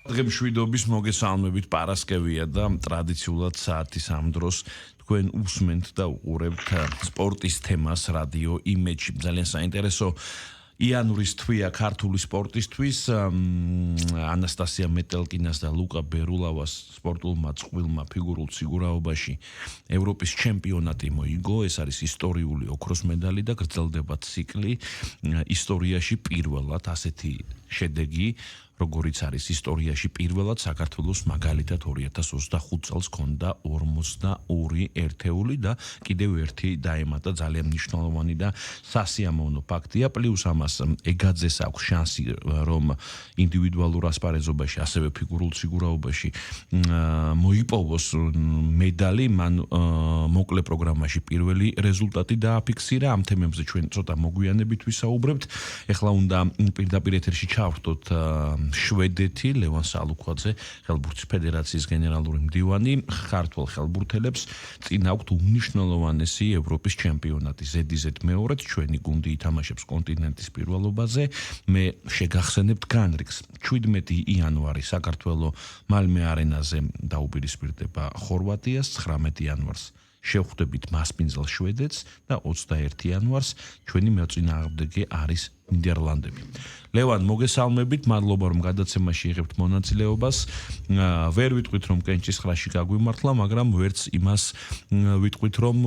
დღემშვიდობის მოგესალმებით პარასკევია და ტრადიციულად საათის ამ დროს თქვენ უსმენთ და უყურებთ სპორტის თემას რადიო იმედში. ძალიან საინტერესო იანურის თვია ქართული სპორტისთვის. ანასტასია მეტელკინას და ლუკა ბერულავას სპორტულმა წყვილმა ფიგურულ სიგურაობაში ევროპის ჩემპიონატი მოიგო. ეს არის ისტორიული ოქროს მედალი და გრძელდება ციკლი ისტორიაში პირველად ასეთი შედეგი. როგორიც არის ისტორიაში პირველად საქართველოს მაგალითად 2025 წელს ჰქონდა 42 ერთეული და კიდევ ერთი დაემატა ძალიან მნიშვნელოვანი და სასიამოვნო ფაქტია. პლუს ამას ეგაძეს აქვს შანსი რომ ინდივიდუალურ ასპარეზობაში ასევე ფიგურულ სიგურაობაში მოიპოვოს მედალი. მან მოკლე პროგრამაში პირველი რეზულტატი დააფიქსირა. ამ თემებზე ჩვენ ცოტა მოგვიანებით ვისაუბრებთ. ეხლა უნდა პირდაპირ ეთერში ჩავხდოთ შვედეთი ლევან სალუქვაძე ხელბურთის ფედერაციის გენერალური მდივანი ქართველ ხელბურთელებს წინ აქვთ უმნიშვნელოვანესი ევროპის ჩემპიონატი ZZ მეორედ ჩვენი გუნდი ითამაშებს კონტინენტის პირველობაზე. მე შეგახსენებთ განრიგს 17 იანვარი საქართველოს მალმე არენაზე დაუპირისპირდება ხორვატიას, 19 იანვარს შევხვდებით მასპინძელ შვედეთს და 21 იანვარს ჩვენი მოწინააღმდეგე არის ნიდერლანდები. ლევან, მოგესალმებით, მადლობა რომ გადაცემაში იღებთ მონაწილეობას. ვერ ვიტყვით რომ კენჭისყრაში გაგვიმართლა, მაგრამ ვერც იმას ვიტყვით რომ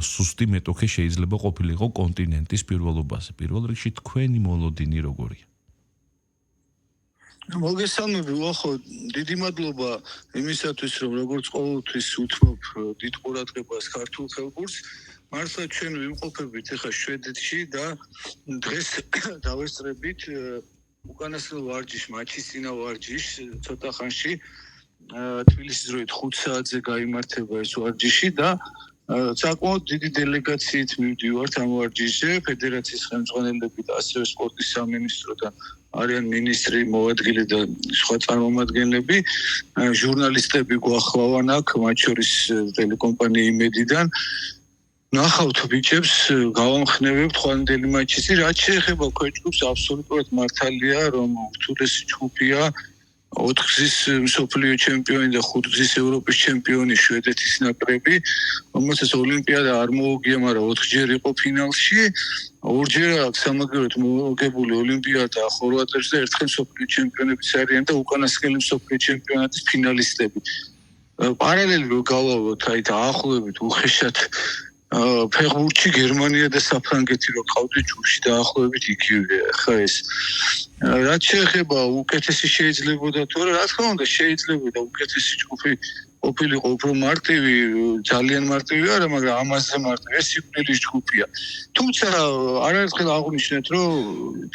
სუსტი მეტოქე შეიძლება ყოფილიყო კონტინენტის პირველობაზე. პირველ რიგში თქვენი მოლოდინი როგორია? მოგესალმები, ვახო, დიდი მადლობა იმისათვის, რომ როგორც ყოველთვის უთმობ დიდ ყურადღებას ქართულ ხელბურთს. მართლა ჩვენ ვიმყოფებით ახლა შვედეთში და დღეს დავესწრებით უკანასკნელ ვარჯიშს, მატჩის წინა ვარჯიშს, ცოტა ხანში თბილისის დროით 5 საათზე გაიმართება ეს ვარჯიში და საკმაოდ დიდი დელეგაციით მივდივართ ამ ვარჯიშზე, ფედერაციის ხელმძღვანელები და ასევე სპორტის სამინისტროდან არიან მინისტრი, მოადგილე და სხვა წარმომადგენლები, ჟურნალისტები გვახლავან აქ, მათ შორის ტელეკომპანია იმედიდან. ნახავთ ბიჭებს, გავამხნევებთ ხვალინდელი მატჩის. რაც შეეხება ქვეჯგუფს, აბსოლუტურად მართალია, რომ ურთულესი ჯგუფია 4 გზის მსოფლიო ჩემპიონი და 5 გზის ევროპის ჩემპიონი შვედეთის ნაკრები, რომელსაც ოლიმპიადა არ მოუგია, მაგრამ 4-ჯერ იყო ფინალში. ორჯერ აქვს სამაგიეროდ მოგებული ოლიმპიადა ხორვატიაში და ერთხელ მსოფლიო ჩემპიონებიც არიან და უკანასკნელი მსოფლიო ჩემპიონატის ფინალისტები. პარალელურად რო გავავოთ, აი დაახლოებით უხეშად ფეხბურთში გერმანია და საფრანგეთი რო ყავდა ჯგუფში დაახლოებით იგივე. ხა ეს რაც შეეხება უკეთესი შეიძლებოდა თუ არა, რა თქმა უნდა შეიძლებოდა უკეთესი ჯგუფი ყოფილიყო უფრო მარტივი, ძალიან მარტივი არა, მაგრამ ამაზე მარტივი, ეს სიკვდილის ჯგუფია. თუმცა არაერთხელ აღვნიშნეთ, რომ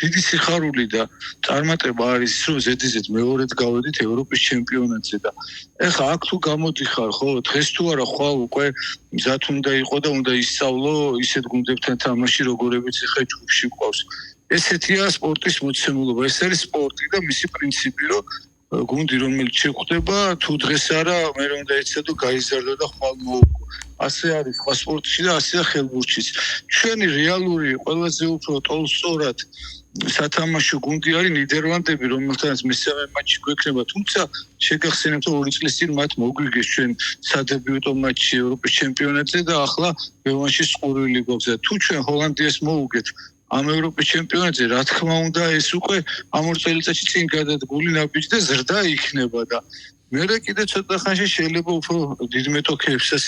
დიდი სიხარული და წარმატება არის, რომ ZZ მეორედ გავედით ევროპის ჩემპიონატზე და ეხლა აქ თუ გამოდიხარ, ხო, დღეს თუ არა ხვალ უკვე მზად უნდა იყო და უნდა ისწავლო ისეთ გუნდებთან თამაში, როგორებიც ეხლა ჯგუფში გვყავს. ესეთია სპორტის მოცემულობა, ეს არის სპორტი და მისი პრინციპი, რომ გუნდი რომელიც შეხვდება, თუ დღეს არა, მე რომ უნდა ეცადო გაიზარდო და ხვალ მოუგო. ასე არის სხვა სპორტში და ასეა ხელბურთშიც. ჩვენი რეალური ყველაზე უფრო ტოლსტორად სათამაშო გუნდი არის ნიდერლანდები, რომელთანაც მესამე მატჩი გვექნება, თუმცა შეგახსენებთ, რომ 2 წლის წინ მათ მოგვიგეს ჩვენ სადებიუტო მატჩი ევროპის ჩემპიონატზე და ახლა რევანშის ყურვილი გვაქვს და თუ ჩვენ ჰოლანდიას მოუგეთ ამ ევროპის ჩემპიონატზე, რა თქმა უნდა, ეს უკვე ამ 2 წელიწადში წინ გადადგული ნაბიჯი და ზრდა იქნება და მერე კიდე ცოტა ხანში შეიძლება უფრო დიდ მეტოქეებსაც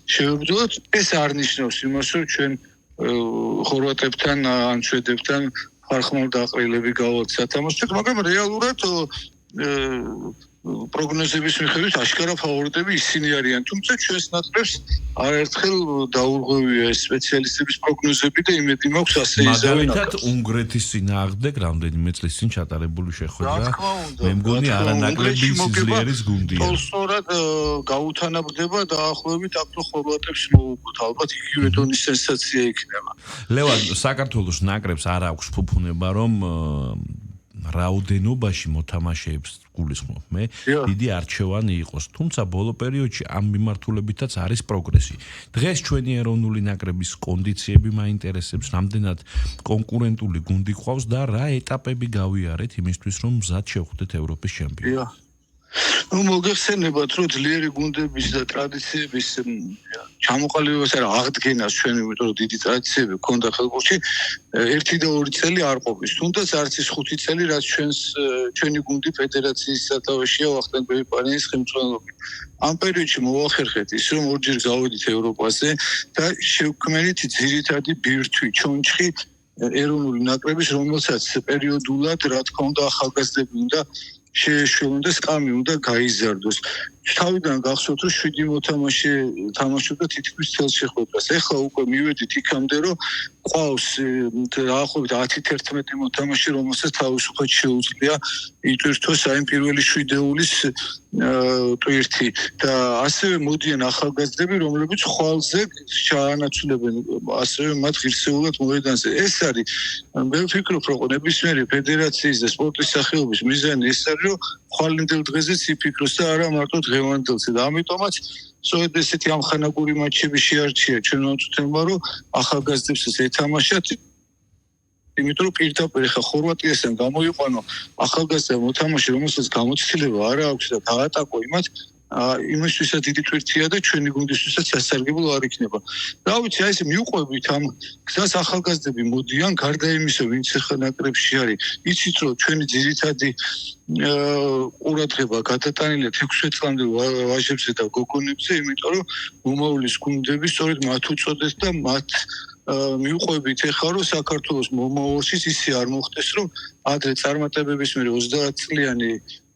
შევებრძოლოთ. ეს არ ნიშნავს იმას, რომ ჩვენ ხორვატებთან ან შვედებთან ხარხმალ დაყრილები გავალთ სათამაშოდ, მაგრამ რეალურად პროგნოზების მიხედვით აშკარა ფავორიტები ისინი არიან, თუმცა ჩვენს ნაკრებს არაერთხელ დაურღვევია ეს სპეციალისტების პროგნოზები და იმედი მაქვს ასე იზავენ. მაგალითად უნგრეთის წინააღმდეგ რამდენიმე წლის წინ ჩატარებული შეხვედრა მე მგონი არანაკლები სიძლიერის გუნდია. ტოლსტორად გაუთანაბრდება დაახლოებით აქტო ხორვატებს მოუგოთ, ალბათ იგივე დონის სენსაცია იქნება. ლევან, საქართველოს ნაკრებს არ აქვს ფუფუნება რომ რაოდენობაში მოთამაშეებს გულისხმობ მე დიდი არჩევანი იყოს თუმცა ბოლო პერიოდში ამ მიმართულებითაც არის პროგრესი დღეს ჩვენი ეროვნული ნაკრების კონდიციები მაინტერესებს რამდენად კონკურენტული გუნდი ყავს და რა ეტაპები გავიარეთ იმისთვის რომ მზად შევხვდეთ ევროპის ჩემპიონატს მოგეხსენებათ რომ ძლიერი გუნდების და ტრადიციების ჩამოყალიბებას არა აღდგენას ჩვენ იმიტომ რომ დიდი ტრადიციები ქონდა ხელბურთში 1 და 2 წელი არ ყოფის თუნდაც არც ის 5 წელი რაც ჩვენი გუნდი ფედერაციის სათავეშია ვახტანგ პარანის ხელმძღვანელობით ამ პერიოდში მოახერხეთ ის რომ ორჯერ გავედით ევროპაზე და შევქმნით ძირითადი ბირთვი ჩონჩხი ეროვნული ნაკრების რომელსაც პერიოდულად რა თქმა უნდა ახალგაზრდები უნდა შეეშველონ და სკამი უნდა გაიზარდოს. თავიდან გახსოვთ რომ 7 მოთამაშე თამაშობდა თითქმის წელს შეხვედრას. ეხლა უკვე მივედით იქამდე რომ ყავს დაახლოებით 10-11 მოთამაშე რომელსაც თავისუფლად შეუძლია იტვირთოს აი პირველი 7 ეულის ტვირთი და ასევე მოდიან ახალგაზრდები რომლებიც ხვალზე ჩაანაცვლებენ ასევე მათ ღირსეულად მოედანზე. ეს არის მე ვფიქრობ რომ ნებისმიერი ფედერაციის და სპორტის სახეობის მიზანი ეს არის რომ ხვალინდელ დღეზეც იფიქროს და არა მარტო დღევანდელზე და ამიტომაც სწორედ ესეთი ამხანაგური მატჩები შეარჩია ჩვენ მოწვეთმა რომ ახალგაზრდებსაც ეთამაშათ იმიტომ რომ პირდაპირ ხა ხორვატიასთან გამოიყვანო ახალგაზრდა მოთამაშე რომელსაც გამოცდილება არ აქვს და დაატაკო იმათ იმისთვისაც დიდი ტვირთია და ჩვენი გუნდისთვისაც სასარგებლო არ იქნება. რა ვიცი, აი ეს მიუყვებით ამ გზას ახალგაზრდები მოდიან, გარდა იმისა, ვინც ახლა ნაკრებში არის, იცით რომ ჩვენი ძირითადი ყურადღება გადატანილია 16 წლამდე ვაჟებზე და გოგონებზე, იმიტომ რომ მომავლის გუნდები სწორედ მათ უწოდეთ და მათ მიუყვებით ეხლა რომ საქართველოს მომავალში ისე არ მოხდეს რომ ადრე წარმატებების მერე 30 წლიანი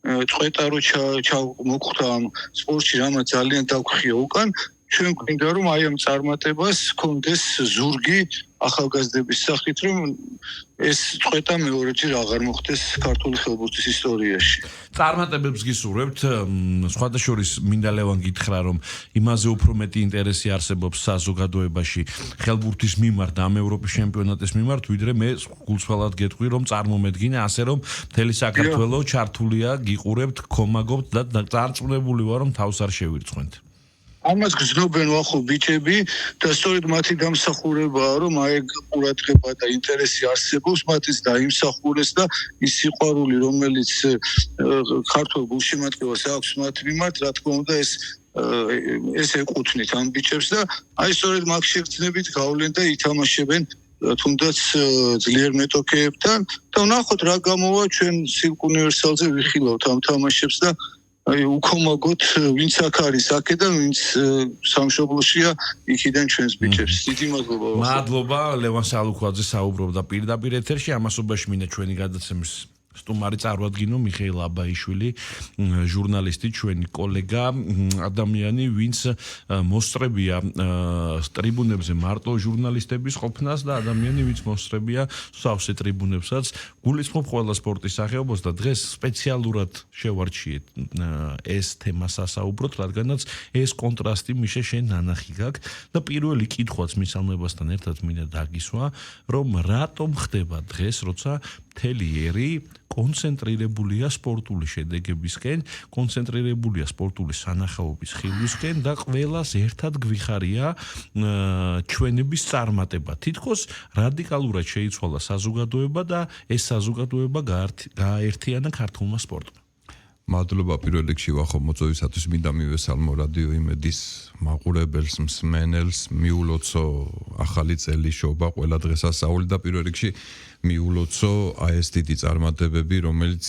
წვეტა რო ჩამოხვდა ამ სპორტში რამაც ძალიან დაგვხია უკან ჩვენ გვინდა რომ აი ამ წარმატებას კონდეს ზურგი ახალგაზრდების სახით რომ ეს წვეტა მეორეჯერ აღარ მოხდეს ქართული ხელბურთის ისტორიაში. წარმატებებს გისურვებთ, სხვადასხვა მინდა ლევან გითხრა რომ იმაზე უფრო მეტი ინტერესი არსებობს საზოგადოებაში ხელბურთის მიმართ ამ ევროპის ჩემპიონატის მიმართ, ვიდრე მე გულწრფელად გეტყვი რომ წარმომედგინე ასე რომ მთელი საქართველო ჩართულია, გიყურებთ, გქომაგობთ და წარწმუნებული ვარ რომ თავს არ შევირწყვენთ. ამას გრძნობენ ახო ბიჭები და სწორედ მათი დამსახურებაა რომ აი ყურადღება და ინტერესი არსებობს მათის დაიმსახურეს და ის სიყვარული რომელიც ქართულ გულშემატკივარს აქვს მათ მიმართ რა თქმა უნდა ეს ეკუთვნით ამ ბიჭებს და აი სწორედ მაგ შეგრძნებით გავლენ და ითამაშებენ თუნდაც ძლიერ მეტოქეებთან და ვნახოთ რა გამოვა ჩვენ სილკ უნივერსალზე ვიხილავთ ამ თამაშებს და აი უკომაგოთ ვინც აქ არის აქედან ვინც სამშობლოშია იქიდან ჩვენს ბიჭებს დიდი მადლობა მადლობა ლევან სალუქვაძე საუბრობდა პირდაპირ ეთერში ამასობაში მინდა ჩვენი გადაცემის სტუმარი წარვადგინო მიხეილ აბაიშვილი ჟურნალისტი ჩვენი კოლეგა ადამიანი ვინც მოსწრებია ტრიბუნებზე მარტო ჟურნალისტების ყოფნას და ადამიანი ვინც მოსწრებია სავსე ტრიბუნებსაც გულისხმობ ყველა სპორტის სახეობას და დღეს სპეციალურად შევარჩიეთ ეს თემა სასაუბროთ რადგანაც ეს კონტრასტი მიშე შენ ნანახი გაქვს და პირველი კითხვაც მისალმებასთან ერთად მინდა დაგისვა რომ რატომ ხდება დღეს როცა მთელი ერი კონცენტრირებულია სპორტული შედეგებისკენ, კონცენტრირებულია სპორტული სანახაობის ხილვისკენ და ყველას ერთად გვიხარია ჩვენების წარმატება. თითქოს რადიკალურად შეიცვალა საზოგადოება და ეს საზოგადოება გააერთიანა ქართულმა სპორტმა. მადლობა პირველ რიგში ვახო მოწვევისათვის მინდა მივესალმო რადიო იმედის მაყურებელს, მსმენელს, მიულოცო ახალი წელი შობა ყველა დღესასწაული და პირველ რიგში მიულოცო აი ეს დიდი წარმატებები, რომელიც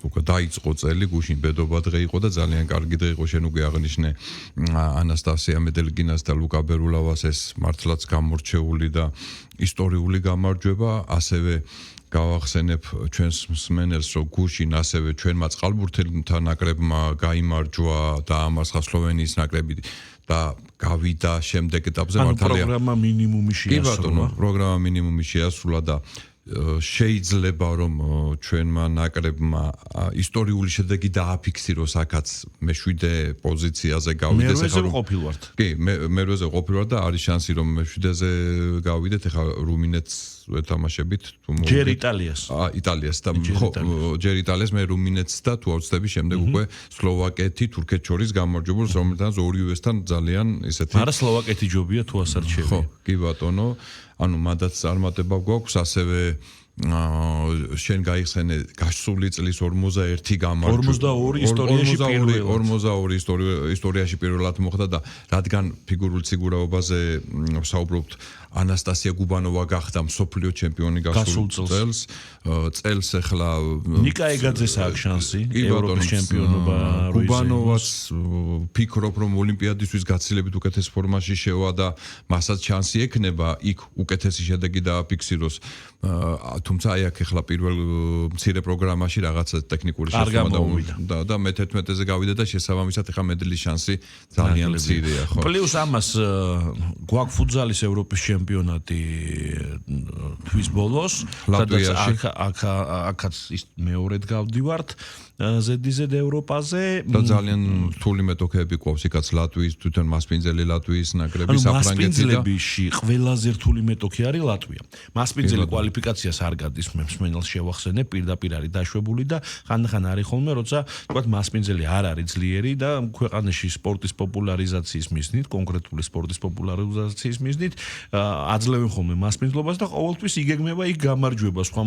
უკვე დაიწყო წელი, გუშინ ბედობა დღე იყო და ძალიან კარგი დღე იყო, შენ უკვე აღნიშნე ანასტასია მედელგინას და ლუკა ბერულავას ეს მართლაც გამორჩეული და ისტორიული გამარჯვება, ასევე გავახსენებ ჩვენს მსმენელს, რომ გუშინ ასევე ჩვენმა წყალბურთელთა ნაკრებმა გაიმარჯვა და ამარცხა სლოვენიის ნაკრები და გავიდა შემდეგ ეტაპზე მართალია. პროგრამა მინიმუმი შეასრულა. კი ბატონო, პროგრამა მინიმუმი შეასრულა და შეიძლება რომ ჩვენმა ნაკრებმა ისტორიული შედეგი დააფიქსიროს აქაც მე-7 პოზიციაზე გავიდეს ახლა ყოფილვართ. კი, მე-8-ზე ყოფილვარ და არის შანსი რომ მე-7-ზე გავიდეთ, ახლა რუმინეთს ვეთამაშებით თუ ჯერ იტალიას. იტალიას და ხო, ჯერ იტალიას, მე რუმინეთს და თუ ავწდები შემდეგ უკვე სლოვაკეთი, თურქეთს შორის გამარჯვებულს, რომელთანაც ორივესთან ძალიან ისეთი არა სლოვაკეთი ჯობია თუ ასარ შეგვი. ხო, კი ბატონო, ანუ მანდაც წარმატება გვაქვს, ასევე შენ გაიხსენე გასული წლის 41 გამარჯვება 42 ისტორიაში პირველად 42 ისტორიაში პირველად მოხდა და რადგან ფიგურულ ციგურაობაზე ვსაუბრობთ ანასტასია გუბანოვა გახდა მსოფლიო ჩემპიონი გასულ წელს ახლა ნიკა ეგაძეს აქვს შანსი ევროპის ჩემპიონობა გუბანოვას ფიქრობ რომ ოლიმპიადისთვის გაცილებით უკეთეს ფორმაში შევა და მასაც შანსი ექნება იქ უკეთესი შედეგი დააფიქსიროს თუმცა აი აქ ახლა პირველ მცირე პროგრამაში რაღაცა ტექნიკური შეცდომა და მე-11-ზე გავიდა და შესაბამისად ახლა მედლის შანსი ძალიან მცირეა ხო პლუს ამას გვაქვს ფუტზალის ევროპის ჩემპიონატი თვის ბოლოს ლატვიაში აქაც მეორედ გავდივართ ზედიზედ ევროპაზე და ძალიან რთული მეტოქეები გვაქვს იქაც ლატვიის თვითონ მასპინძელი ლატვიის ნაკრები საფრანგეთი და მასპინძლებიში ყველაზე რთული მეტოქე არის ლატვია მასპინძელი კვალიფიკაციას არ გადის მსმენელს შევახსენე პირდაპირ არის დაშვებული და ხანდახან არის ხოლმე როცა თქვათ მასპინძელი არ არის ძლიერი და ქვეყანაში სპორტის პოპულარიზაციის მიზნით კონკრეტული სპორტის პოპულარიზაციის მიზნით აძლევენ ხოლმე მასპინძლობას და ყოველთვის იგეგმება იქ გამარჯვება სხვა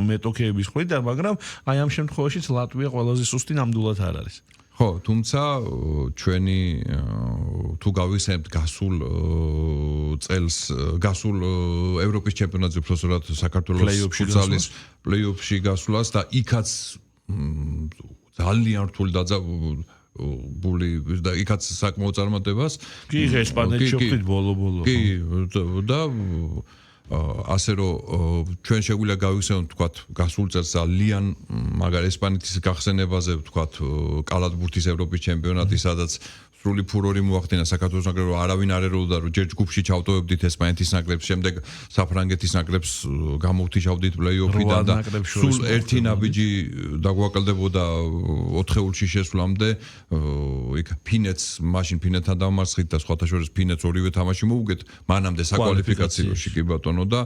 მეტოქეების მხრიდან მაგრამ აი ამ შემთხვევაშიც ლატვია ყველაზე სუსტი ნამდვილად არ არის. ხო, თუმცა ჩვენი თუ გავიხსენებთ გასულ წელს, გასულ ევროპის ჩემპიონატზე უბრალოდ საქართველოს ფუტზალის პლეი-ოფში გასვლას და იქაც ძალიან რთული დაძაბული და იქაც საკმაოდ წარმატებას. კი, ესპანეთში ვხვდით ბოლო-ბოლო. კი, და ასე რომ ჩვენ შეგვიძლია გავიხსენოთ თქვათ გასულ წელს ძალიან მაგარ ესპანეთის გახსენებაზე თქვათ კალათბურთის ევროპის ჩემპიონატი სადაც სრული ფურორი მოახდინა საქართველოს ნაკრებმა არავინ არ ერეოდა რომ ჯერ ჯგუფში ჩავტოვებდით ესპანეთის ნაკრებს შემდეგ საფრანგეთის ნაკრებს გამოვთიშავდით პლეი-ოფიდან და სულ ერთი ნაბიჯი დაგვაკლდებოდა 4 ხეულში შესვლამდე იქ ფინეთს მაშინ ფინეთთან დავმარცხით და სხვათა შორის ფინეთს ორივე თამაში მოუგეთ მანამდე საკვალიფიკაციოში კი ბატონო და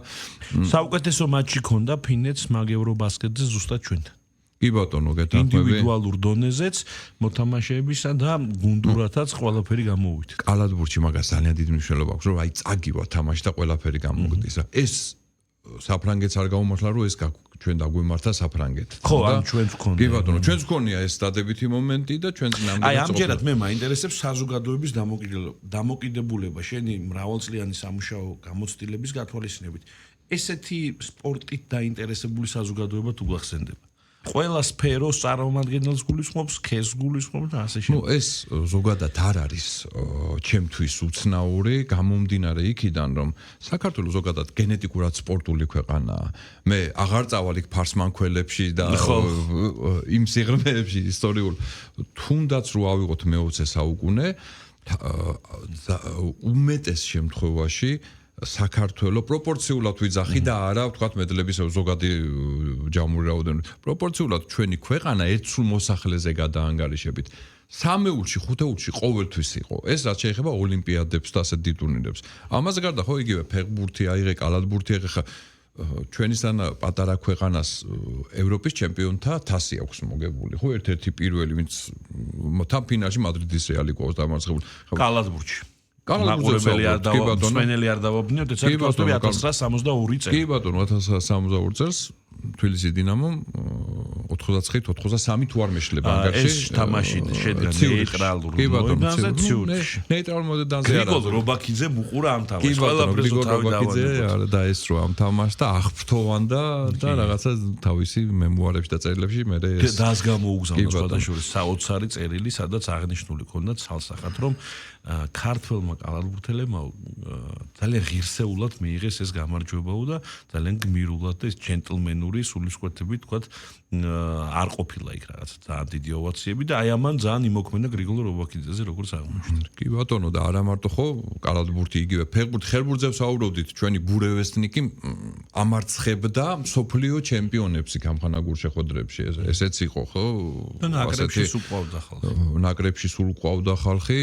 საუკეთესო მატჩი ქონდა ფინეთს მაგ ევრობასკეტზე ზუსტად ჩვენთან კი ბატონო გეთანხმები ინდივიდუალურ დონეზეც მოთამაშეებისა და გუნდურათაც ყველაფერი გამოვით. კალათბურთში მაგას ძალიან დიდი მნიშვნელობა აქვს რომ აი წაგივა თამაში და ყველაფერი გამოგდის. ეს საფრანგეთს არ გაუმართლა რომ ეს ჩვენ დაგვემართა საფრანგეთს. ხო, ან ჩვენც გქონდა. კი ბატონო, ჩვენც გქონია ეს დადებითი მომენტი და ჩვენც ნამდვილად აი ამჯერად მე მაინტერესებს საზოგადოების დამოკიდებულება შენი მრავალწლიანი სამუშაო გამოცდილების გათვალისწინებით. ესეთი სპორტით დაინტერესებული საზოგადოება თუ გახსენდება ყველა სფეროს წარმომადგენელს გულისხმობს, ქეს გულისხმობს და ასე შემდეგ. ნუ ეს ზოგადად არ არის ჩემთვის უცნაური, გამომდინარე იქიდან, რომ საქართველოს ზოგადად გენეტიკურად სპორტული ქვეყანაა. მე აღარ წავალ იქ ფარსმანქველებში და იმ სიღრმეებში ისტორიულ, თუნდაც რო ავიღოთ მე-20 საუკუნე, უმეტეს შემთხვევაში საქართველო პროპორციულად ვიძახი და არა ვთქვათ მედლების ზოგადი ჯამური რაოდენობით. პროპორციულად ჩვენი ქვეყანა ერთ სულ მოსახლეზე გადაანგარიშებით. 3-ეულში, 5-ეულში ყოველთვის იყო. ეს რაც შეეხება ოლიმპიადებს და ასეთ დიდ ტურნირებს. ამაზე გარდა ხო იგივე ფეხბურთი აიღე, კალათბურთი აიღე ხა ჩვენისთან პატარა ქვეყანას ევროპის ჩემპიონთა თასი აქვს მოგებული. ხო ერთ-ერთი პირველი ვინც თან ფინალში მადრიდის რეალი ყავს დამარცხებული. კალათბურთში კალათბურთელი არ დავა, სპენელი არ დავაბნიოთ, ეს არის 1962 წელი. კი ბატონო, 1962 წელს თბილისის დინამომ 99-93 თუ არ მეშლება ანგარში. ეს თამაში შედგა ნეიტრალურ მოედანზე ციურიხში. ნეიტრალურ მოედანზე არა. გრიგოლ რობაქიძე მუყურა ამ თამაშს. ყველაფერს თავი დავანებოთ. და ესრო ამ თამაშს და აღფრთოვანდა და რაღაცა თავისი მემუარებში და წერილებში მე დას გამოუგზავნა სხვადასხვა საოცარი წერილი, სადაც აღნიშნული ქონდა ცალსახად, რომ ქართველმა კალათბურთელებმა ძალიან ღირსეულად მიიღეს ეს გამარჯვებაო და ძალიან გმირულად და ეს ჯენტლმენური სულისკვეთები თქვათ არ ყოფილა იქ რაღაც ძალიან დიდი ოვაციები და აი ამან ძალიან იმოქმედა გრიგოლ რობაქიძეზე როგორც აღმოჩნდა. კი ბატონო და არა მარტო ხო კალათბურთი იგივე ფეხბურთი ხერბურთზე ვსაუბრობდით ჩვენი ბურევესტნიკი ამარცხებდა სოფლიო ჩემპიონებს იქ ამხანა გულშეხვედრებში ესეც იყო ხო და ნაკრებში სულ ყავდა ხალხი. ნაკრებში სულ ყავდა ხალხი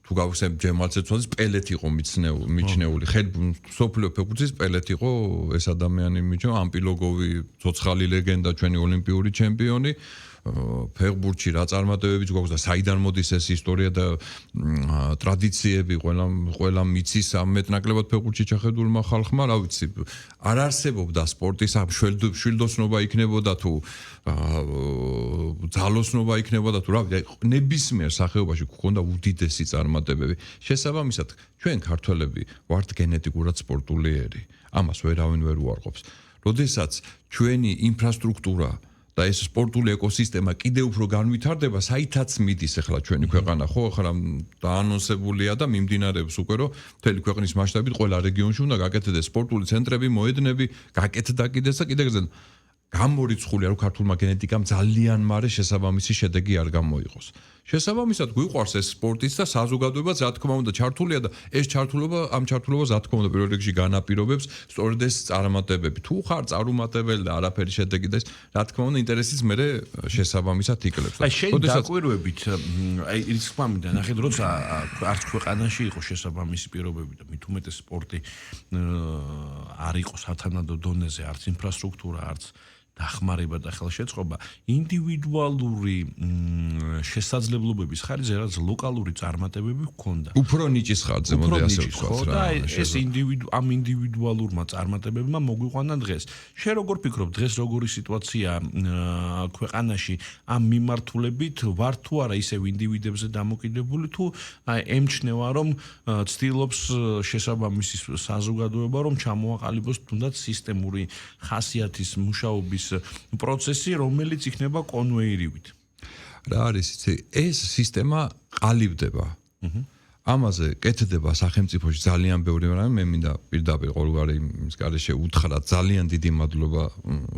თუ გავხსენებ ჯემალცეცვალის პელეთი იყო მიჩნეული სოფლიო ფეხბურთის პელეთი იყო ეს ადამიანი მიჩნევა ამპილოგოვი ცოცხალი ლეგენდა ჩვენი ოლიმპიური ჩემპიონი ფეხბურთში რა წარმატებებიც გვაქვს და საიდან მოდის ეს ისტორია და ტრადიციები ყველა მიცის ამ მეტნაკლებად ფეხბურთში ჩახედულმა ხალხმა რა ვიცი არ არსებობდა სპორტის მშვილდოსნობა იქნებოდა თუ ძალოსნობა იქნებოდა თუ რა ვიცი ნებისმიერ სახეობაში გქონდა უდიდესი წარმატებები შესაბამისად ჩვენ ქართველები ვართ გენეტიკურად სპორტულიერი ამას ვერავინ ვერ უარყოფს როდესაც ჩვენი ინფრასტრუქტურა და ეს სპორტული ეკოსისტემა კიდევ უფრო განვითარდება, საითაც მიდის ახლა ჩვენი ქვეყანა, ხო, ახლა დაანონსებულია და მიმდინარეობს უკვე, რომ მთელი ქვეყნის მასშტაბით ყველა რეგიონში უნდა გაკეთდეს სპორტული ცენტრები, მოედნები, გაკეთდა კიდეც და კიდეც გამორიცხულია, რომ ქართულმა გენეტიკამ ძალიან მარე შესაბამისი შედეგი არ გამოიყოს. შესაბამისად გვიყვარს ეს სპორტიც და საზოგადოებაც რა თქმა უნდა ჩართულია და ეს ამ ჩართულობას რა თქმა უნდა პირველ რიგში განაპირობებს სწორედ ეს წარმატებები. თუ ხარ წარუმატებელი და არაფერი შედეგი და ეს რა თქმა უნდა ინტერესიც მე შესაბამისად იკლებს. აი შენ დაკვირვებით აი ის ხმამიდან ნახეთ როცა არც ქვეყანაში იყო შესაბამისი პირობები და მით უმეტეს სპორტი არ იყო სათანადო დონეზე არც ინფრასტრუქტურა არც დახმარება და ხელშეწყობა ინდივიდუალური შესაძლებლობების ხარჯზე რაც ლოკალური წარმატებები ჰქონდა. უფრო ნიჭის ხარჯზე მოდი ასე ვთქვათ რა. ეს ამ ინდივიდუალურმა წარმატებებმა მოგვიყვანა დღეს. შენ როგორ ფიქრობ დღეს როგორი სიტუაცია ქვეყანაში ამ მიმართულებით ვარ თუ არა ისევ ინდივიდებზე დამოკიდებული თუ ემჩნევა რომ ცდილობს შესაბამისი საზოგადოება რომ ჩამოაყალიბოს თუნდაც სისტემური ხასიათის მუშაობის პროცესი, რომელიც იქნება კონვეირივით. რა არის იცი, ეს სისტემა ყალიბდება. ამაზე კეთდება სახელმწიფოში ძალიან ბევრი, მაგრამ მე მინდა პირდაპირ ყოველგვარი იმის გარეშე უთხრა ძალიან დიდი მადლობა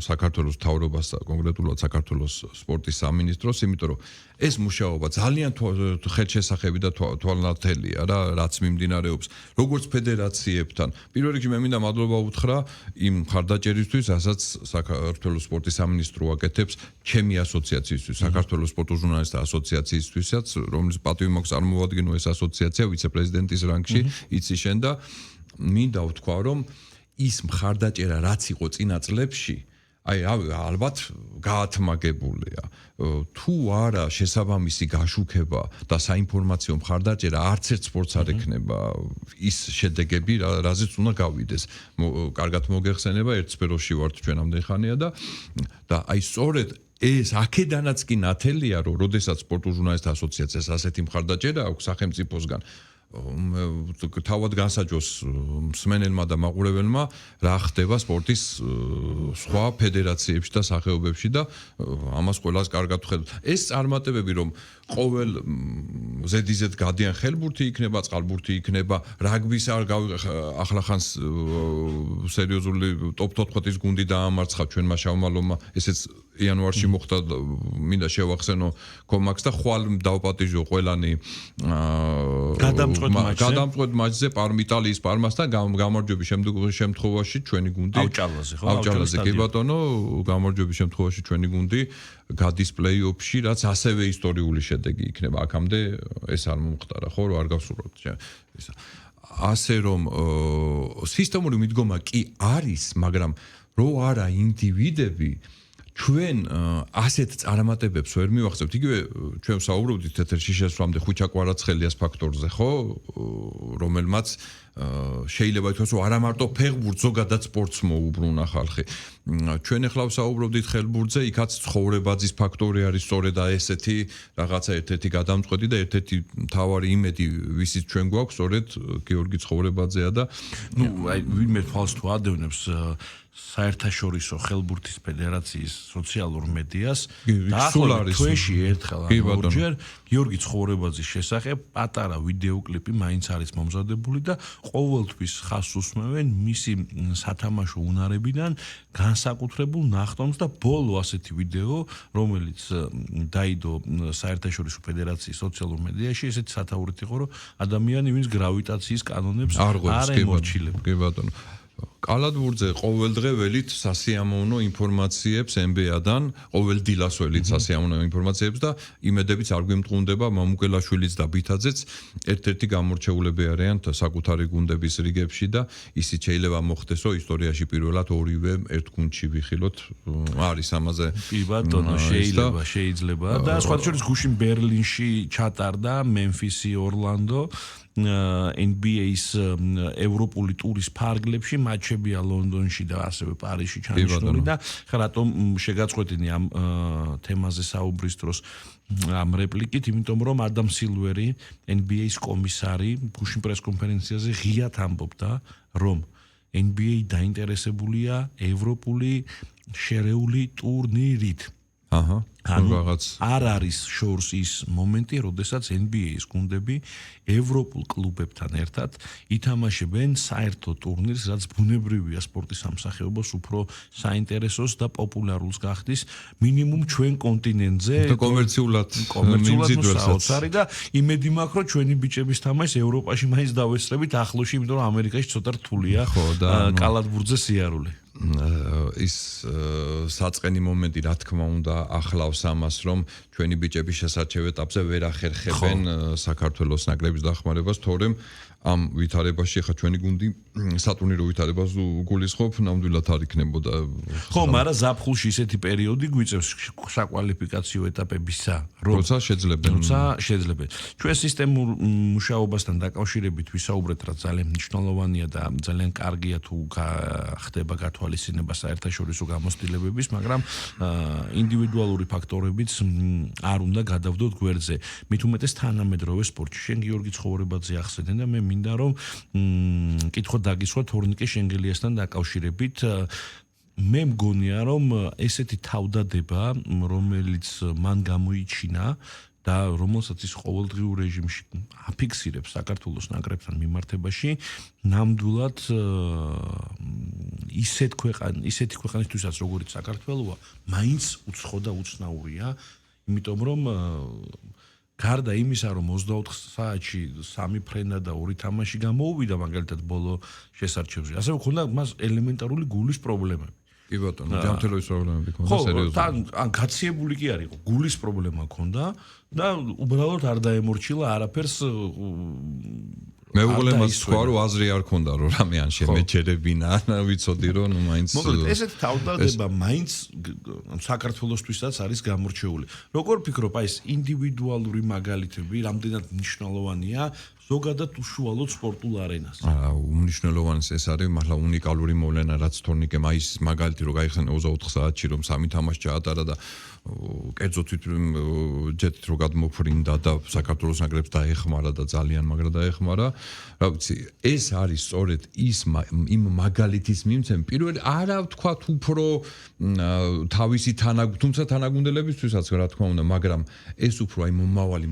საქართველოს მთავრობას და კონკრეტულად საქართველოს სპორტის სამინისტროს, იმიტომ რომ ეს მუშაობა ძალიან ხელშესახები და თვალნათელია რა, რაც მიმდინარეობს როგორც ფედერაციებთან. პირველ რიგში მე მინდა მადლობა უთხრა იმ მხარდაჭერისთვის, რასაც საქართველოს სპორტის სამინისტრო აკეთებს ჩემი ასოციაციისთვის, საქართველოს სპორტულ ჟურნალისტთა ასოციაციისთვისაც, რომლის პატივი მაქვს წარმოვადგინო ეს ასოციაცია ვიცე-პრეზიდენტის რანგში, იცი შენ და მინდა ვთქვა, რომ ის მხარდაჭერა რაც იყო წინა წლებში, აი ალბათ გაათმაგებულია. თუ არა შესაბამისი გაშუქება და საინფორმაციო მხარდაჭერა არც ერთ სპორტს არ ექნება ის შედეგები, რაზეც უნდა გავიდეს. კარგად მოგეხსენება, ერთ სფეროში ვართ ჩვენ ამდენ ხანია და აი სწორედ ეს აქედანაც კი ნათელია, რომ როდესაც სპორტულ ჟურნალისტთა ასოციაციას ასეთი მხარდაჭერა აქვს სახელმწიფოსგან, თავად განსაჯოს მსმენელმა და მაყურებელმა რა ხდება სპორტის სხვა ფედერაციებში და სახეობებში და ამას ყველას კარგად ხედავთ. ეს წარმატებები რომ ყოველ ზედიზედ გადიან ხელბურთი იქნება, წყალბურთი იქნება, რაგბის ახლახანს სერიოზული ტოპ 14-ის გუნდი დაამარცხა ჩვენმა შავმალოვმა, ესეც იანვარში მოხდა, მინდა შევახსენო კომაქს და ხვალ დავპატიჟო ყველანი გადამწყვეტ მატჩზე იტალიის პარმასთან გამარჯვების შემთხვევაში ჩვენი გუნდი ავჭალაზე კი ბატონო გამარჯვების შემთხვევაში ჩვენი გუნდი გადის პლეი-ოფში რაც ასევე ისტორიული შედეგი იქნება აქამდე ეს არ მომხდარა ხო რომ არ გავსურვოთ ასე რომ სისტემური მიდგომა კი არის მაგრამ რო არა ინდივიდები ჩვენ ასეთ წარმატებებს ვერ მივახცევთ. იგივე ჩვენ ვსაუბრობდით ეთერში შესვლამდე ხუჩა კვარაცხელიას ფაქტორზე, ხო? რომელმაც შეიძლება ითქვას, რომ არა მარტო ფეხბურთს, ზოგადად სპორტს მოუბრუნა ხალხი. ჩვენ ახლა ვსაუბრობდით ხელბურთზე, იქაც ცხოვრებაძის ფაქტორი არის სწორედ ესეთი რაღაცა ერთ-ერთი გადამწყვეტი და ერთ-ერთი მთავარი იმედი, ვისიც ჩვენ გვაქვს, სწორედ გიორგი ცხოვრებაძეა და ვინმე თვალს თუ ადევნებს საერთაშორისო ხელბურთის ფედერაციის სოციალურ მედიას სულ არის თვეში ერთხელ ან ორჯერ გიორგი ცხოვრებაძის შესახებ პატარა ვიდეოკლიპი მაინც არის მომზადებული და ყოველთვის ხაზს უსმევენ მისი სათამაშო უნარებიდან განსაკუთრებულ ნახტომს და ბოლო ასეთი ვიდეო, რომელიც დაიდო საერთაშორისო ფედერაციის სოციალურ მედიაში, ესეთი სათაურით იყო, რომ ადამიანი, ვინც გრავიტაციის კანონებს არ ემორჩილებს. კი ბატონო. კალათბურთზე ყოველდღეველით სასიამოვნო ინფორმაციებს NBA-დან, ყოველდილასველით სასიამოვნო ინფორმაციებს და იმედებით არ გვიმტყუნდება მამუკელაშვილიც და ბითაძეც ერთ-ერთი გამორჩეულები არიან საკუთარი გუნდების რიგებში და ისიც შეიძლება მოხდეს, რომ ისტორიაში პირველად ორივე ერთ გუნდში ვიხილოთ. არის ამაზე. კი ბატონო, შეიძლება და სხვათა შორის გუშინ ბერლინში ჩატარდა მემფისი, ორლანდო NBA-ის ევროპული ტურის ფარგლებში მაჩებია ლონდონში და ასევე პარიზში ჩანიშნული და ხა რატომ შეგაწყვეტინე ამ თემაზე საუბრის დროს ამ რეპლიკით, იმიტომ რომ ადამ სილვერი NBA-ის კომისარი გუშინ პრესკონფერენციაზე ღიად ამბობდა, რომ NBA დაინტერესებულია ევროპული შერეული ტურნირით. არ არის შორს ის მომენტი, როდესაც NBA-ის გუნდები ევროპულ კლუბებთან ერთად ითამაშებენ საერთო ტურნირს, რაც ბუნებრივია სპორტის სამსახიობოს უფრო საინტერესოს და პოპულარულს გახდის მინიმუმ ჩვენ კონტინენტზე და კომერციულად საოცარი და იმედი მაქვს, რომ ჩვენი ბიჭების თამაშს ევროპაში მაინც დავესწრებით ახლოში, იმიტომ რომ ამერიკაში ცოტა რთულია კალათბურთზე სიარული. ის საწყენი მომენტი რა თქმა უნდა ახლავს ამას რომ ჩვენი ბიჭები შესაჩევ ეტაპზე ვერ ახერხებენ საქართველოს ნაკრების დახმარებას თორემ ამ ვითარებაში ხა ჩვენი გუნდი სატურნირო ვითარებას გულისხმობ ნამდვილად არ იქნებოდა ხო მაგრამ ზაფხულში ისეთი პერიოდი გვიწევს საკვალიფიკაციო ეტაპებისა როცა შეძლებენ ჩვენ სისტემურ მუშაობასთან დაკავშირებით ვისაუბრეთ რა ძალიან მნიშვნელოვანია და ძალიან კარგია თუ ხდება გათვალისწინება საერთაშორისო გამოცდილებების მაგრამ ინდივიდუალური ფაქტორებიც არ უნდა გადავდოთ გვერდზე მით უმეტეს თანამედროვე სპორტში შენ გიორგი ცხოვრებაძე ახსენე და მე მინდა რომ კითხვა დაგისვა თორნიკე შენგელიასთან დაკავშირებით მე მგონია რომ ესეთი თავდადება რომელიც მან გამოიჩინა და რომელსაც ის ყოველდღიურ რეჟიმში აფიქსირებს საქართველოს ნაკრებთან მიმართებაში ნამდვილად ისეთი ქვეყანისთვისაც როგორიც საქართველოა მაინც უცხო და უცნაურია იმიტომ რომ გარდა იმისა, რომ 24 საათში 3 ფრენა და 2 თამაში გამოუვიდა მაგალითად ბოლო შესარჩევში. ასევე მქონდა მას ელემენტარული გულის პრობლემები. კი ბატონო, ჯანმრთელობის პრობლემები მქონდა სერიოზული. ხო, ან გაციებული კი არ იყო. გულის პრობლემა მქონდა და უბრალოდ არ დაემორჩილა არაფერს მეუღლე მას თქვა რომ აზრი არ ქონდა რომ რამე ან შემეჩერებინა ან ვიცოდი რომ მაინც ესეთი თავდადება მაინც საქართველოსთვისაც არის გამორჩეული. როგორ ფიქრობ აი ეს ინდივიდუალური მაგალითები რამდენად მნიშვნელოვანია ზოგადად უშუალოდ სპორტულ არენას? უმნიშვნელოვანეს ეს არის მართლა უნიკალური მოვლენა რაც თორნიკემ აი ეს მაგალითი რო გაიხსენე 24 საათში რომ 3 თამაში ჩაატარა და კერძო ჯეთით რო გადმოფრინდა და საქართველოს ნაკრებს დაეხმარა და ძალიან მაგრა დაეხმარა რა ვიცი ეს არის სწორედ იმ მაგალითის მიმცემ პირველი არა ვთქვა უფრო თავისი თუმცა თანაგუნდელებისთვისაც რა თქმა უნდა მაგრამ ეს უფრო აი მომავალი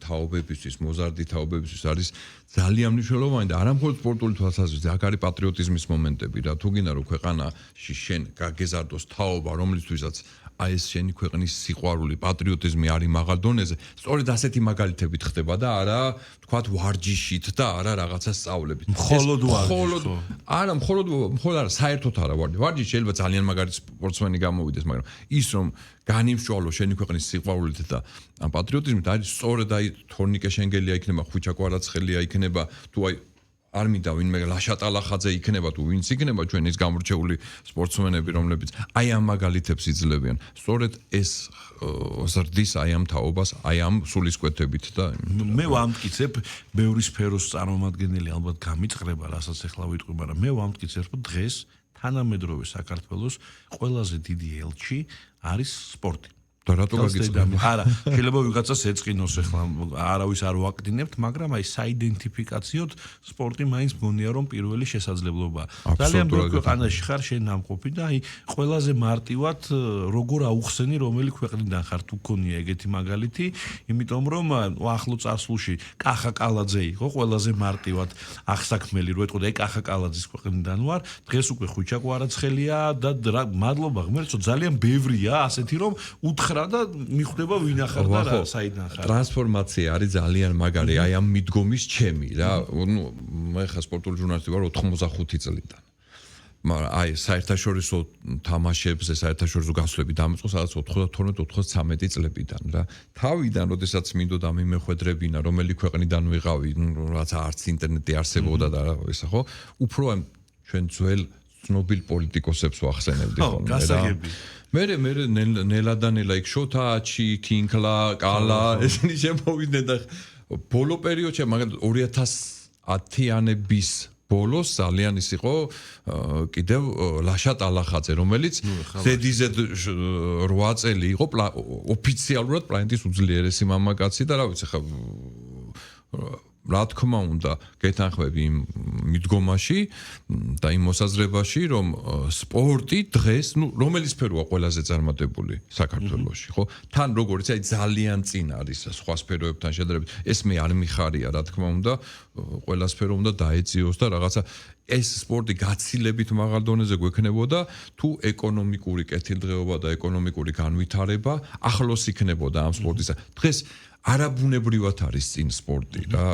თაობებისთვის მოზარდი თაობებისთვის არის ძალიან მნიშვნელოვანი და არა მხოლოდ სპორტული თვალსაზრისით აქ არის პატრიოტიზმის მომენტები რა თუ გინდა რომ ქვეყანაში შენ გაგეზარდოს თაობა რომლისთვისაც აი ეს შენი ქვეყნის სიყვარული პატრიოტიზმი არის მაღალ დონეზე სწორედ ასეთი მაგალითებით ხდება და არა თქვათ ვარჯიშით და არა რაღაცა სწავლებით მხოლოდ არა საერთოდ არა ვარჯიში შეიძლება ძალიან მაგარი სპორტსმენი გამოვიდეს მაგრამ ის რომ განიმსჯვალო შენი ქვეყნის სიყვარულით და პატრიოტიზმით არის სწორედ აი თორნიკე შენგელია იქნება ხვიჩა კვარაცხელია იქნება თუ აი არ მინდა ვინმე ლაშატალახაძე იქნება თუ ვინც იქნება ჩვენი ის გამორჩეული სპორტსმენები რომლებიც აი ამ მაგალითებს იძლევიან სწორედ ეს ზრდის აი ამ თაობას აი ამ სულისკვეთებით და მე ვამტკიცებ ბევრი სფეროს წარმომადგენელი ალბათ გამიწყრება რასაც ახლა ვიტყვი მაგრამ მე ვამტკიცებ რომ დღეს თანამედროვე საქართველოს ყველაზე დიდი ელჩი არის სპორტი და რატო გაგიწყდება? არა, შეიძლება ვიღაცას ეწყინოს ახლა არავის არ ვაკდინებთ, მაგრამ აი საიდენტიფიკაციოდ სპორტი მაინც მგონია რომ პირველი შესაძლებლობაა. ძალიან ბევრ ქვეყანაში ხარ შენ ნამყოფი და აი ყველაზე მარტივად როგორ აუხსენი რომელი ქვეყნიდან ხარ თუ გქონია ეგეთი მაგალითი, იმიტომ რომ ახლო წარსულში კახა კალაძე იყო ყველაზე მარტივად აღსაქმელი რო ეტყოდა აი კახა კალაძის ქვეყნიდან ვარ, დღეს უკვე ხუჩა კვარაცხელია და მადლობა ღმერთო ძალიან ბევრია ასეთი რომ უთხრა და მიხვდება ვინ ახარ და რა საიდან ხარ. ტრანსფორმაცია არის ძალიან მაგარი, აი ამ მიდგომის ჩემი რა. ნუ მე ხა სპორტული ჟურნალისტი ვარ 85 წლიდან. მაგრამ აი საერთაშორისო თამაშებზე, საერთაშორისო გასვლები დამიწყო სადაც 92-93 წლებიდან რა. თავიდან, როდესაც მინდოდა მიმეხვედრებინა, რომელი ქვეყნიდან ვიყავი, რაც არც ინტერნეტი არსებობდა და რა ისა ხო, უფრო ჩვენ ძველ ცნობილ პოლიტიკოსებს ვახსენებდი ხოლმე რა. მე ნელა იქ შოთაჩი, კინკლა, კალა ესენი შემოვიდნენ და ბოლო პერიოდში მაგალითად 2010-იანების ბოლოს ძალიან ის იყო კიდევ ლაშატ ალახაძე რომელიც ზედიზედ 8 წელი იყო ოფიციალურად პლანეტის უძლიერესი მამაკაცი და რა ვიცი ხა რა თქმა უნდა გეთანხმები იმ მიდგომაში და იმ მოსაზრებაში რომ სპორტი დღეს ნუ რომელი სფეროა ყველაზე წარმატებული საქართველოში ხო თან როგორც აი ძალიან წინ არის სხვა სფეროებთან შედარებით ეს მე არ მიხარია რა თქმა უნდა ყველა სფერო უნდა დაეწიოს და რაღაცა ეს სპორტი გაცილებით მაღალ დონეზე გვექნებოდა თუ ეკონომიკური კეთილდღეობა და ეკონომიკური განვითარება ახლოს იქნებოდა ამ სპორტისა დღეს არაბუნებრივად არის წინ სპორტი რა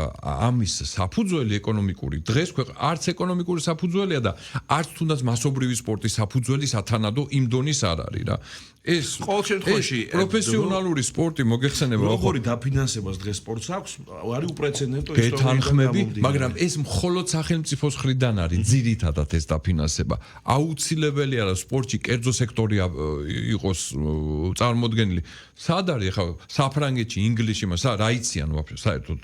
ამის საფუძველი ეკონომიკური დღეს არც ეკონომიკური საფუძველია და არც თუნდაც მასობრივი სპორტის საფუძველი სათანადო იმ დონის არ არის რა ეს ყოველ შემთხვევაში პროფესიონალური სპორტი მოგეხსენება როგორი დაფინანსებას დღეს სპორტს აქვს არის უპრეცედენტო გეთანხმები მაგრამ ეს მხოლოდ სახელმწიფოს მხრიდან არის ძირითადად ეს დაფინანსება აუცილებელია რომ სპორტში კერძო სექტორი იყოს წარმოდგენილი სად არის ხა საფრანგეთში ინგლისში რა იციან ვაფშე საერთოდ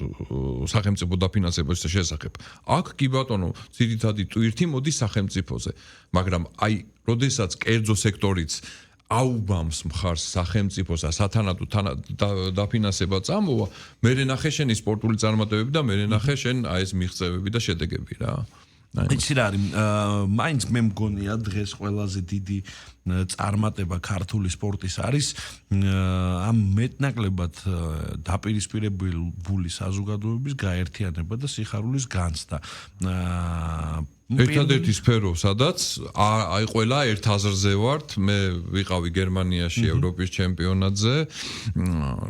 სახელმწიფო დაფინანსების შესახებ აქ კი ბატონო ძირითადი ტვირთი მოდის სახელმწიფოზე მაგრამ აი როდესაც კერძო სექტორიც აუბამს მხარს სახელმწიფოს და სათანადო დაფინანსება წამოვა მე ნახე შენი სპორტული წარმატებები და მე ნახე შენ აი ეს მიღწევები და შედეგები რა იცი რა არის მაინც მე მგონია დღეს ყველაზე დიდი წარმატება ქართული სპორტის არის ამ მეტნაკლებად დაპირისპირებული საზოგადოების გაერთიანება და სიხარულის განცდა ერთადერთი სფერო სადაც აი ყველა ერთ აზრზე ვართ მე ვიყავი გერმანიაში ევროპის ჩემპიონატზე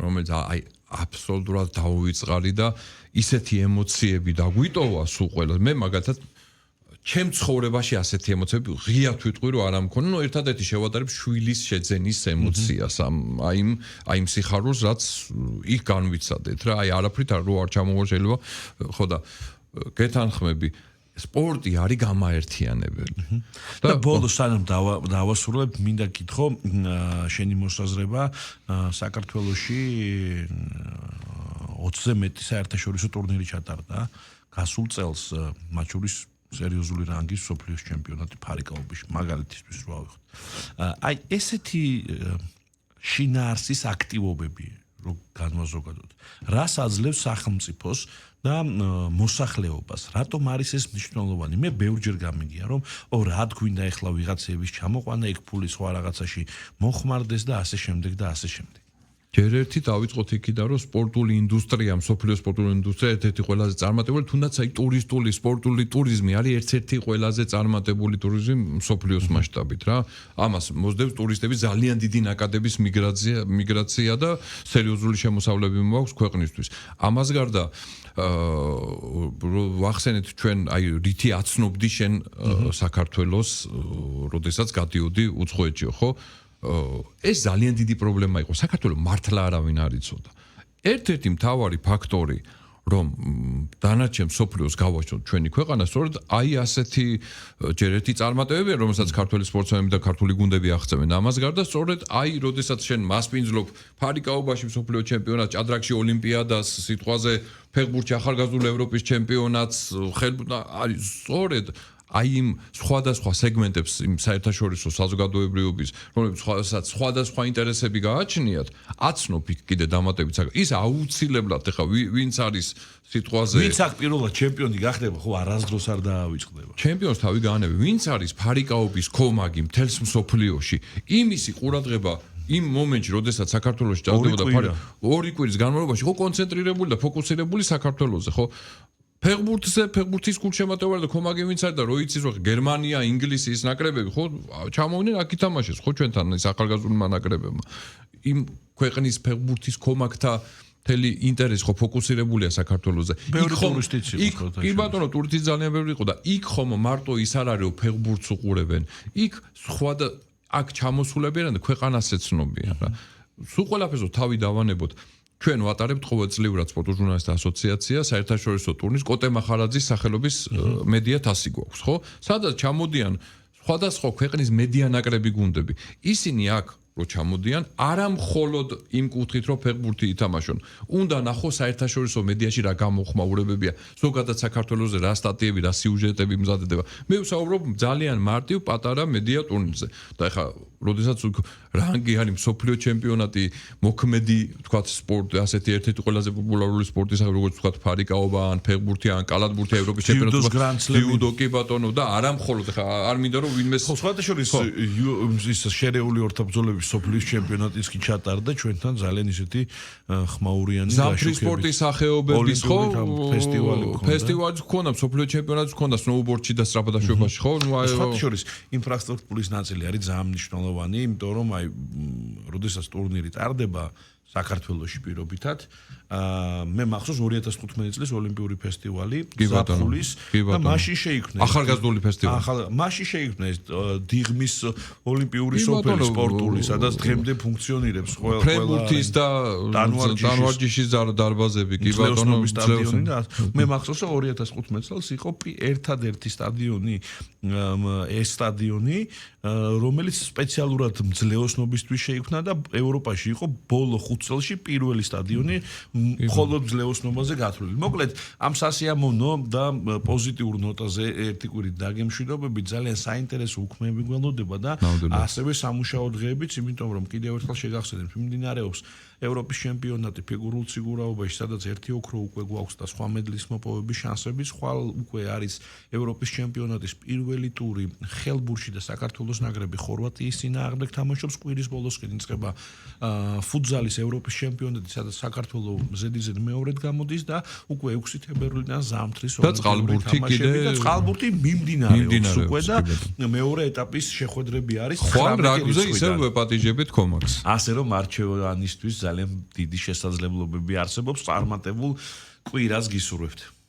რომელიც აი აბსოლუტურად დაუვიწყარი და ისეთი ემოციები დაგვიტოვა სულ ყველა მე მაგათაც ჩემ ცხოვრებაში ასეთი ემოციები ღიად ვიტყვი რომ არ ამქონი ნუ ერთადერთი შევადარებ შვილის შეძენის ემოციას აი იმ სიხარულს რაც იქ განვიცადეთ რა აი არაფრით არ ჩამოვა შეიძლება ხო და გეთანხმები სპორტი არის გამაერთიანებელი. და ბოლოს სანამ დავასრულებ, მინდა გითხო შენი მოსაზრება საქართველოში 20-ზე მეტი საერთაშორისო ტურნირი ჩატარდა. გასულ წელს მათ შორის სერიოზული რანგის სოფლიოს ჩემპიონატი ფარიკაობაში, მაგალითისთვის რა ვიხოთ. აი ესეთი შინაარსის აქტივობები რო განმაზოგადოთ. რას აძლევს სახელმწიფოს და მოსახლეობას. რატომ არის ეს მნიშვნელოვანი? მე ბევრჯერ გამიგია, რომ რა გვინდა ეხლა ვიღაცების ჩამოყვანა, იქ ფული სხვა რაღაცაში მოხმარდეს და ასე შემდეგ და ასე შემდეგ. ჯერ ერთი დავიწყოთ იქიდან, რომ სპორტული ინდუსტრია, მსოფლიო სპორტული ინდუსტრია ერთ-ერთი ყველაზე წარმატებული, თუნდაც აი ტურისტული, სპორტული ტურიზმი არის ერთ-ერთი ყველაზე წარმატებული ტურიზმი მსოფლიოს მასშტაბით რა. ამას მოსდევს ტურისტების ძალიან დიდი ნაკადების მიგრაცია და სერიოზული შემოსავლები მოაქვს ქვეყნისთვის. ამას გარდა ვახსენეთ ჩვენ აი რითი აცნობდი შენ საქართველოს, როდესაც გადიოდი უცხოეთში, ხო? ეს ძალიან დიდი პრობლემა იყო. საქართველოს მართლა არავინ არ იცოდა. ერთ-ერთი მთავარი ფაქტორი, რომ დანარჩენ მსოფლიოს გავაჩნოთ ჩვენი ქვეყანა, სწორედ აი ასეთი ჯერ ერთი წარმატებებია, რომელსაც ქართველი სპორტსმენები და ქართული გუნდები აღწევენ. ამას გარდა სწორედ აი, როდესაც შენ მასპინძლობ ფარიკაობაში მსოფლიო ჩემპიონატს, ჭადრაკში ოლიმპიადას, სიტყვაზე ფეხბურთში ახალგაზრდულ ევროპის ჩემპიონატს, არის სწორედ აი იმ სხვადასხვა სეგმენტებს იმ საერთაშორისო საზოგადოებრივობის, რომლებსაც სხვადასხვა ინტერესები გააჩნიათ, აცნობ იქ კიდე დამატებით ის აუცილებლად ეხა ვინც არის სიტყვაზე ვინც აქ პირველად ჩემპიონი გახდება, ხო არასდროს არ დაავიწყდება. ჩემპიონს თავი გაანებე, ვინც არის ფარიკაობის კომაგი მთელს მსოფლიოში, იმისი ყურადღება იმ მომენტში, როდესაც საქართველოში ჭარბობდა ორი კვირის განმავლობაში, ხო კონცენტრირებული და ფოკუსირებული საქართველოზე, ხო ფეხბურთის გულშემატკივარი და კომაგი ვინც არის და რო იცის რომ გერმანია, ინგლისი ის ნაკრებები ხო ჩამოვიდნენ აქ ითამაშეს ხო ჩვენთან ის ახალგაზრდულმა ნაკრებებმა. იმ ქვეყნის ფეხბურთის კომაგთა მთელი ინტერესი ხო ფოკუსირებულია საქართველოზე. იქ ბატონო ტურთიც ძალიან ბევრი იყო და იქ ხომ მარტო ის არ არის რომ ფეხბურთს უყურებენ. იქ სხვა და აქ ჩამოსულებიან და ქვეყანას ეცნობიან რა. სულ ყველაფერს თავი დავანებოთ. ჩვენ ვატარებთ ყოველწლიურად სპორტულ ჟურნალისტთა ასოციაცია საერთაშორისო ტურნირს კოტე მახარაძის სახელობის მედია თასი გვაქვს, ხო? სადაც ჩამოდიან სხვადასხვა ქვეყნის მედია ნაკრები გუნდები. ისინი აქ რო ჩამოდიან, არა მხოლოდ იმ კუთხით, რომ ფეხბურთი ითამაშონ. უნდა ნახოს საერთაშორისო მედიაში რა გამოხმაურებებია, ზოგადად საქართველოზე რა სტატიები, რა სიუჟეტები მზადდება. მე ვსაუბრობ ძალიან მარტივ პატარა მედია ტურნირზე. და ეხლა, როდესაც რანგი არის მსოფლიო ჩემპიონატი, მოქმედი, თქვათ, სპორტი, ასეთი ერთ-ერთი ყველაზე პოპულარული სპორტის სახე, როგორც თქვათ, ფარიკაობა, ან ფეხბურთი, ან კალათბურთი ევროპის ჩემპიონატი, ჯიუდო კი ბატონო და არა მხოლოდ ეხლა არ მინდა რომ ვინმე სხვათა შორის ის შერეული ორთაბრძოლების სოფლის ჩემპიონატის კი ჩატარდა ჩვენთან ძალიან ისეთი ხმაურიანი ზამთრის სპორტის სახეობების ხო ფესტივალი გქონდა სოფლიო ჩემპიონატი გქონდა სნოუბორდში და სწრაფადაშობაში ხო სხვათა შორის ინფრასტრუქტურის ნაწილი არის ძალიან მნიშვნელოვანი იმიტომ რომ აი როდესაც ტურნირი ტარდება საქართველოში პირობითად მე მახსოვს 2015 წლის ოლიმპიური ფესტივალი ზაფხულის და მაშინ შეიქმნა ახალგაზრდული ფესტივალი მაშინ შეიქმნა ეს დიღმის ოლიმპიური სოფელი სპორტული სადაც დღემდე ფუნქციონირებს ყველა ფრენბურთის და დანვარჯიშის დარბაზები კი ბატონო სტადიონი და მე მახსოვს 2015 წელს იყო ერთადერთი სტადიონი ეს სტადიონი რომელიც სპეციალურად მძლეოსნობისთვის შეიქმნა და ევროპაში იყო ბოლო 5 წელში პირველი სტადიონი მხოლოდ მძლეოსნობაზე გათვლილი. მოკლედ, ამ სასიამოვნო და პოზიტიურ ნოტაზე ერთი კვირით დაგემშვიდობებით ძალიან საინტერესო უქმეები გველოდება და ასევე სამუშაო დღეებიც, იმიტომ რომ კიდევ ერთხელ შეგახსენებთ, მიმდინარეობს ევროპის ჩემპიონატი ფიგურულ სიგურაობაში, სადაც ერთი ოქრო უკვე გვაქვს და სხვა მედლის მოპოვების შანსები, სხვა უკვე არის ევროპის ჩემპიონატის პირველი ტური ხელბურში და საქართველოს ნაკრები ხორვატიის წინააღმდეგ თამაშობს კვირის ბოლოსკენ იწყება ფუტზალის ევროპის ჩემპიონატი, სადაც საქართველოს ზედიზედ მეორედ გამოდის და უკვე 6 თებერვლიდან ზამთრის ოლიმპიური თამაშები და წყალბურთი მიმდინარეობს უკვე და მეორე ეტაპის შეხვედრები არის 19 ხვალ რაგბიზე ისევ ვეპატიჟებით კომაქს. ასე რომ არჩევანისთვის ძალიან დიდი შესაძლებლობები არსებობს წარმატებულ კვირას გისურვებთ.